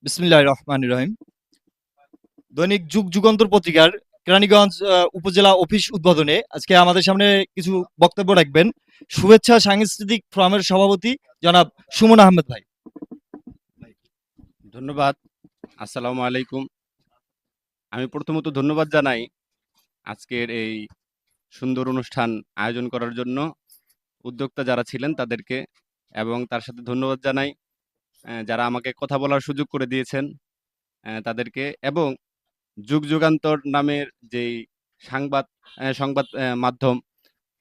বিসমিল্লাহির রহমানির রহিম। দৈনিক যুগ যুগান্তর পত্রিকার কেরানীগঞ্জ উপজেলা অফিস উদ্বোধনে আজকে আমাদের সামনে কিছু বক্তব্য রাখবেন শুভেচ্ছা সাংস্কৃতিক ফোরামের সভাপতি জনাব সুমন আহমেদ ভাই। ধন্যবাদ। আসসালামু আলাইকুম। আমি প্রথমত ধন্যবাদ জানাই আজকের এই সুন্দর অনুষ্ঠান আয়োজন করার জন্য উদ্যোক্তা যারা ছিলেন তাদেরকে, এবং তার সাথে ধন্যবাদ জানাই যারা আমাকে কথা বলার সুযোগ করে দিয়েছেন তাদেরকে, এবং যুগ যুগান্তর নামের যেই সংবাদ মাধ্যম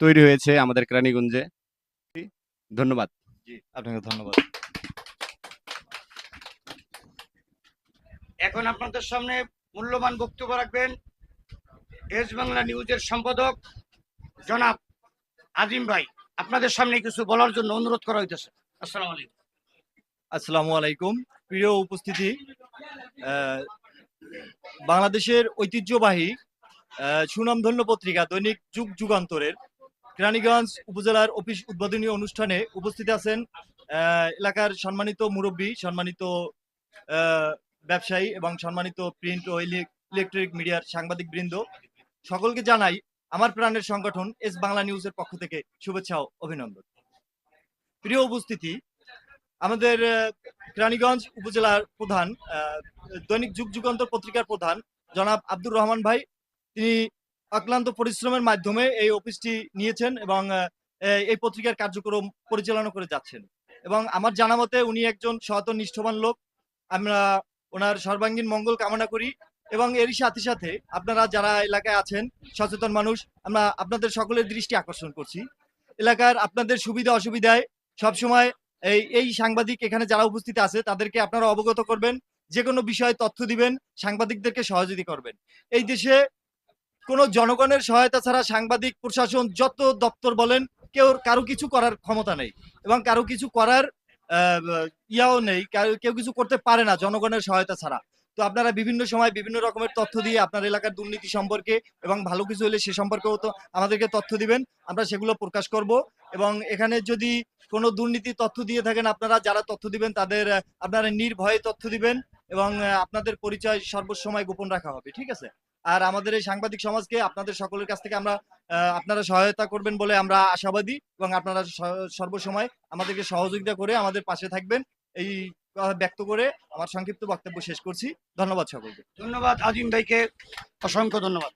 তৈরি হয়েছে আমাদের কেরানীগঞ্জে। ধন্যবাদ। জি, আপনাকে ধন্যবাদ। এখন আপনাদের সামনে মূল্যবান বক্তব্য রাখবেন দেশ বাংলা নিউজের সম্পাদক জনাব আজিম ভাই। আপনাদের সামনে কিছু বলার জন্য অনুরোধ করা হইতেছে। আসসালামু আলাইকুম। আসসালামু আলাইকুম। প্রিয় উপস্থিতি, বাংলাদেশের ঐতিহ্যবাহী সুনামধন্য পত্রিকা দৈনিক যুগ যুগান্তরের কেরানীগঞ্জ উপজেলার অফিস উদ্বোধনী অনুষ্ঠানে উপস্থিত আছেন এলাকার সম্মানিত মুরব্বী, সম্মানিত ব্যবসায়ী এবং সম্মানিত প্রিন্ট ও ইলেকট্রিক মিডিয়ার সাংবাদিক বৃন্দ, সকলকে জানাই আমার প্রাণের সংগঠন এস বাংলা নিউজের পক্ষ থেকে শুভেচ্ছা ও অভিনন্দন। প্রিয় উপস্থিতি, আমাদের কেরানীগঞ্জ উপজেলার প্রধান, দৈনিক যুগ যুগান্তর পত্রিকার প্রধান জনাব আব্দুর রহমান ভাই, তিনি অক্লান্ত পরিশ্রমের মাধ্যমে এই অফিসটি নিয়েছেন এবং এই পত্রিকার কার্যক্রম পরিচালনা করে যাচ্ছেন। এবং আমার জানা মতে উনি একজন সৎ ও নিষ্ঠবান লোক। আমরা ওনার সর্বাঙ্গীন মঙ্গল কামনা করি এবং এরই সাথে সাথে আপনারা যারা এলাকায় আছেন সচেতন মানুষ, আমরা আপনাদের সকলের দৃষ্টি আকর্ষণ করছি এলাকার আপনাদের সুবিধা অসুবিধায় সবসময় এই সাংবাদিক এখানে যারা উপস্থিত আছে তাদেরকে আপনারা অবগত করবেন, যে কোনো বিষয়ে তথ্য দিবেন, সাংবাদিকদেরকে সহযোগিতা করবেন। এই দেশে কোনো জনগণের সহায়তা ছাড়া সাংবাদিক প্রশাসন যত দপ্তর বলেন কারো কিছু করার ক্ষমতা নেই এবং কারো কিছু করার ইয়াও নেই, কেউ কিছু করতে পারে না জনগণের সহায়তা ছাড়া। তো আপনারা বিভিন্ন সময় বিভিন্ন রকমের তথ্য দিয়ে আপনার এলাকার দুর্নীতি সম্পর্কে এবং ভালো কিছু হলে সে সম্পর্কেও তো আমাদেরকে তথ্য দিবেন, আমরা সেগুলো প্রকাশ করব। এবং এখানে যদি কোনো দুর্নীতি তথ্য দিয়ে থাকেন, আপনারা যারা তথ্য দিবেন তাদের আপনারা নির্ভয়ে তথ্য দিবেন এবং আপনাদের পরিচয় সর্বসময় গোপন রাখা হবে, ঠিক আছে? আর আমাদের এই সাংবাদিক সমাজকে আপনাদের সকলের কাছ থেকে আপনারা সহায়তা করবেন বলে আমরা আশাবাদী এবং আপনারা সর্বসময় আমাদেরকে সহযোগিতা করে আমাদের পাশে থাকবেন, এই কথা ব্যক্ত করে আমার সংক্ষিপ্ত বক্তব্য শেষ করছি। ধন্যবাদ সকলকে। ধন্যবাদ আজিম ভাইকে, অসংখ্য ধন্যবাদ।